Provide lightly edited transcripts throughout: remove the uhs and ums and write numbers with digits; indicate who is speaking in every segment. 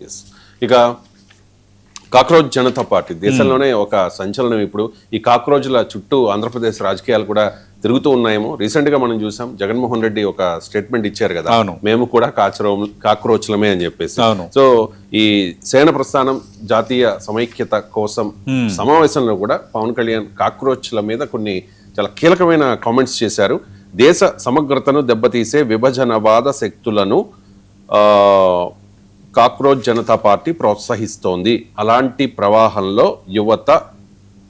Speaker 1: Yes. ఇక cockroach Janata party దేశంలోనే ఒక సంచలనం. ఇప్పుడు ఈ కాక్రోచ్ల చుట్టూ ఆంధ్రప్రదేశ్ రాజకీయాలు కూడా తిరుగుతూ ఉన్నాయేమో. రీసెంట్ గా మనం చూసాం, జగన్మోహన్ రెడ్డి ఒక స్టేట్మెంట్ ఇచ్చారు కదా, మేము కూడా కాక్రోచ్లమే అని చెప్పేసి. సో ఈ సేన ప్రస్థానం జాతీయ సమైక్యత కోసం సమావేశంలో కూడా పవన్ కళ్యాణ్ కాక్రోచ్ల మీద కొన్ని చాలా కీలకమైన కామెంట్స్ చేశారు. దేశ సమగ్రతను దెబ్బతీసే విభజనవాద శక్తులను కాక్రోచ్ జనతా పార్టీ ప్రోత్సహిస్తోంది. అలాంటి ప్రవాహంలో యువత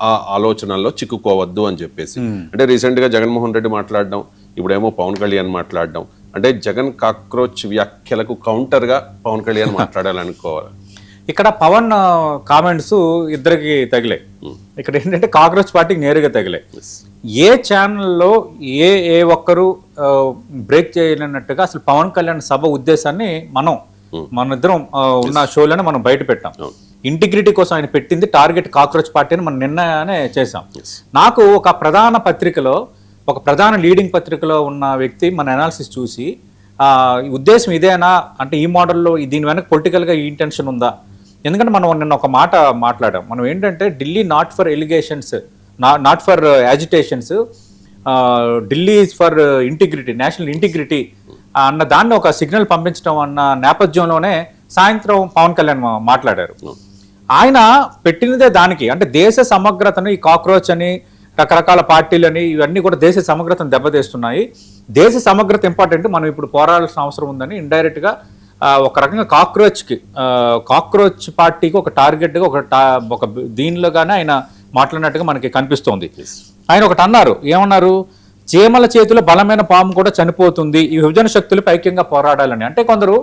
Speaker 1: ఆ ఆలోచనల్లో చిక్కుకోవద్దు అని చెప్పేసి. అంటే రీసెంట్ గా జగన్మోహన్ రెడ్డి మాట్లాడడం, ఇప్పుడేమో పవన్ కళ్యాణ్ మాట్లాడడం, అంటే జగన్ కాక్రోచ్ వ్యాఖ్యలకు కౌంటర్ గా పవన్ కళ్యాణ్ మాట్లాడాలనుకోవాలి.
Speaker 2: ఇక్కడ పవన్ కామెంట్స్ ఇద్దరికి తగిలే. ఇక్కడ ఏంటంటే కాక్రోచ్ పార్టీకి నేరుగా తగిలే. ఏ ఛానల్లో ఏ ఒక్కరు బ్రేక్ చేయలేనట్టుగా అసలు పవన్ కళ్యాణ్ సభ ఉద్దేశాన్ని మన ఇద్దరం ఉన్న షోలోనే మనం బయట పెట్టాం. ఇంటిగ్రిటీ కోసం ఆయన పెట్టింది టార్గెట్ కాక్రోచ్ పార్టీని మనం నిన్ననే చేసాం. నాకు ఒక ప్రధాన పత్రికలో, ఒక ప్రధాన లీడింగ్ పత్రికలో ఉన్న వ్యక్తి మన అనాలిసిస్ చూసి ఉద్దేశం ఇదేనా అంటే, ఈ మోడల్లో దీని వెనక పొలిటికల్గా ఈ ఇంటెన్షన్ ఉందా? ఎందుకంటే మనం నిన్న ఒక మాట మాట్లాడాం. మనం ఏంటంటే Delhi not for allegations, not for agitations, Delhi is for integrity, national integrity అన్న దాన్ని ఒక సిగ్నల్ పంపించడం అన్న నేపథ్యంలోనే సాయంత్రం పవన్ కళ్యాణ్ మాట్లాడారు. ఆయన పెట్టినదే దానికి, అంటే దేశ సమగ్రతను ఈ కాక్రోచ్ అని రకరకాల పార్టీలని ఇవన్నీ కూడా దేశ సమగ్రతను దెబ్బతీస్తున్నాయి. దేశ సమగ్రత ఇంపార్టెంట్, మనం ఇప్పుడు పోరాడాల్సిన అవసరం ఉందని ఇండైరెక్ట్గా ఒక రకంగా కాక్రోచ్ పార్టీకి ఒక టార్గెట్గా ఒక దీనిలోగానే ఆయన మాట్లాడినట్టుగా మనకి కనిపిస్తోంది. ఆయన ఒకటి అన్నారు, ఏమన్నారు? చీమల చేతిలో బలమైన పాము కూడా చనిపోతుంది, ఈ విభజన శక్తులు ఐక్యంగా పోరాడాలని. అంటే కొందరు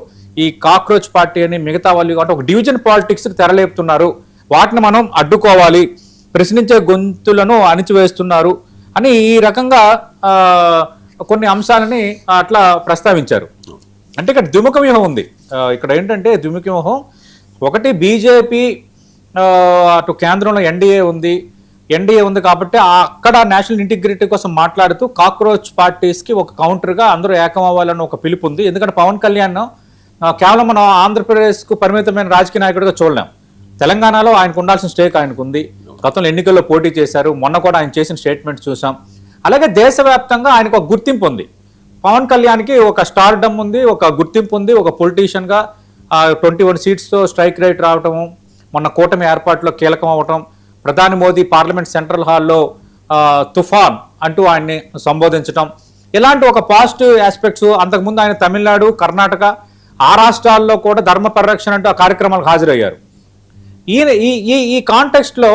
Speaker 2: ఈ కాక్రోచ్ పార్టీ అని మిగతా వాళ్ళు కాబట్టి ఒక డివిజన్ పాలిటిక్స్ తెరలేపుతున్నారు, వాటిని మనం అడ్డుకోవాలి, ప్రశ్నించే గొంతులను అణిచివేస్తున్నారు అని ఈ రకంగా కొన్ని అంశాలని అట్లా ప్రస్తావించారు. అంటే ఇక్కడ ద్విముఖ వ్యూహం ఉంది. ఇక్కడ ఏంటంటే ద్విముఖ వ్యూహం ఒకటి, బీజేపీ అటు కేంద్రంలో ఎన్డీఏ ఉంది కాబట్టి అక్కడ నేషనల్ ఇంటిగ్రిటీ కోసం మాట్లాడుతూ కాక్రోచ్ పార్టీస్కి ఒక కౌంటర్గా అందరూ ఏకం అవ్వాలని ఒక పిలుపు ఉంది. ఎందుకంటే పవన్ కళ్యాణ్ కేవలం మనం ఆంధ్రప్రదేశ్కు పరిమితమైన రాజకీయ నాయకుడిగా చూడలేం. తెలంగాణలో ఆయనకు ఉండాల్సిన స్టేక్ ఆయనకు ఉంది. గతంలో ఎన్నికల్లో పోటీ చేశారు, మొన్న కూడా ఆయన చేసిన స్టేట్మెంట్స్ చూసాం. అలాగే దేశవ్యాప్తంగా ఆయనకు ఒక గుర్తింపు ఉంది. పవన్ కళ్యాణ్కి ఒక స్టార్డమ్ ఉంది, ఒక గుర్తింపు ఉంది. ఒక పొలిటీషియన్గా 21 సీట్స్తో స్ట్రైక్ రేట్ రావటము, మొన్న కూటమి ఏర్పాటులో కీలకం అవటం, ప్రధాని మోదీ పార్లమెంట్ సెంట్రల్ హాల్లో తుఫాన్ అంటూ ఆయన్ని సంబోధించటం, ఇలాంటి ఒక పాజిటివ్ ఆస్పెక్ట్స్. అంతకుముందు ఆయన తమిళనాడు, కర్ణాటక ఆ రాష్ట్రాల్లో కూడా ధర్మ పరిరక్షణ అంటూ ఆ కార్యక్రమాలకు హాజరయ్యారు. ఈ కాంటెక్స్ట్లో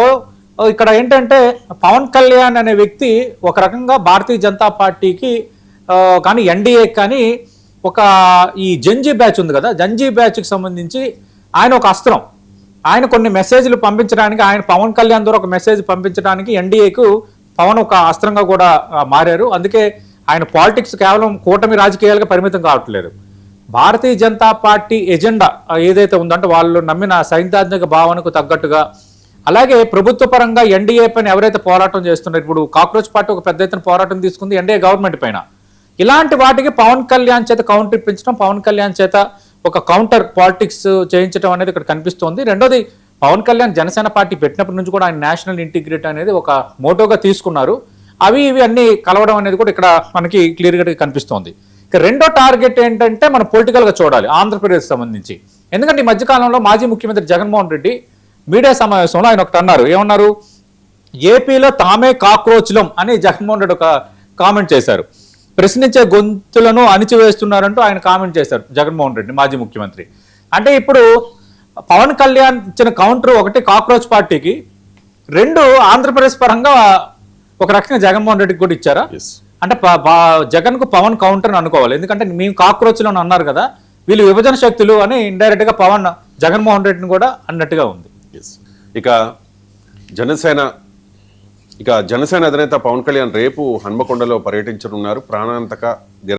Speaker 2: ఇక్కడ ఏంటంటే పవన్ కళ్యాణ్ అనే వ్యక్తి ఒక రకంగా భారతీయ జనతా పార్టీకి కానీ ఎన్డీఏ కానీ ఒక ఈ జంజీ బ్యాచ్ ఉంది కదా, జంజీ బ్యాచ్కి సంబంధించి ఆయన ఒక అస్త్రం. ఆయన కొన్ని మెసేజ్లు పంపించడానికి, ఆయన పవన్ కళ్యాణ్ ద్వారా ఒక మెసేజ్ పంపించడానికి ఎన్డీఏకు పవన్ ఒక అస్త్రంగా కూడా మారారు. అందుకే ఆయన పాలిటిక్స్ కేవలం కూటమి రాజకీయాలుగా పరిమితం కావట్లేదు. భారతీయ జనతా పార్టీ ఎజెండా ఏదైతే ఉందంటే వాళ్ళు నమ్మిన సైద్ధాంతిక భావనకు తగ్గట్టుగా, అలాగే ప్రభుత్వ పరంగా ఎన్డీఏ పైన ఎవరైతే పోరాటం చేస్తున్నారు, ఇప్పుడు కాక్రోచ్ పార్టీ ఒక పెద్ద ఎత్తున పోరాటం తీసుకుంది ఎన్డీఏ గవర్నమెంట్ పైన, ఇలాంటి వాటికి పవన్ కళ్యాణ్ చేత కౌంటర్ ఇప్పించడం, పవన్ కళ్యాణ్ చేత ఒక కౌంటర్ పాలిటిక్స్ చేయించడం అనేది ఇక్కడ కనిపిస్తోంది. రెండోది, పవన్ కళ్యాణ్ జనసేన పార్టీ పెట్టినప్పటి నుంచి కూడా ఆయన నేషనల్ ఇంటిగ్రిటీ అనేది ఒక మోటోగా తీసుకున్నారు. ఇవి అన్ని కలవడం అనేది కూడా ఇక్కడ మనకి క్లియర్గా కనిపిస్తోంది. ఇక రెండో టార్గెట్ ఏంటంటే మనం పొలిటికల్గా చూడాలి ఆంధ్రప్రదేశ్ సంబంధించి. ఎందుకంటే ఈ మధ్యకాలంలో మాజీ ముఖ్యమంత్రి జగన్మోహన్ రెడ్డి మీడియా సమావేశంలో ఆయన ఒకటి అన్నారు, ఏమన్నారు? ఏపీలో తామే కాక్రోచ్లం అని జగన్మోహన్ రెడ్డి ఒక కామెంట్ చేశారు. ప్రశ్నించే గొంతులను అణిచివేస్తున్నారంటూ ఆయన కామెంట్ చేశారు జగన్మోహన్ రెడ్డి, మాజీ ముఖ్యమంత్రి. అంటే ఇప్పుడు పవన్ కళ్యాణ్ ఇచ్చిన కౌంటర్ ఒకటి కాక్రోచ్ పార్టీకి, రెండు ఆంధ్రప్రదేశ్ పరంగా ఒక రకంగా జగన్మోహన్ రెడ్డికి కూడా ఇచ్చారా? అంటే జగన్కు పవన్ కౌంటర్ అని అనుకోవాలి. ఎందుకంటే మేము కాక్రోచ్లు అని అన్నారు కదా, వీళ్ళు విభజన శక్తులు అని ఇండైరెక్ట్గా పవన్ జగన్మోహన్ రెడ్డిని కూడా అన్నట్టుగా ఉంది.
Speaker 1: ఇక జనసేన అధినేత పవన్ కళ్యాణ్ రేపు హన్మకొండలో పర్యటించనున్నారు. ప్రాణాంతక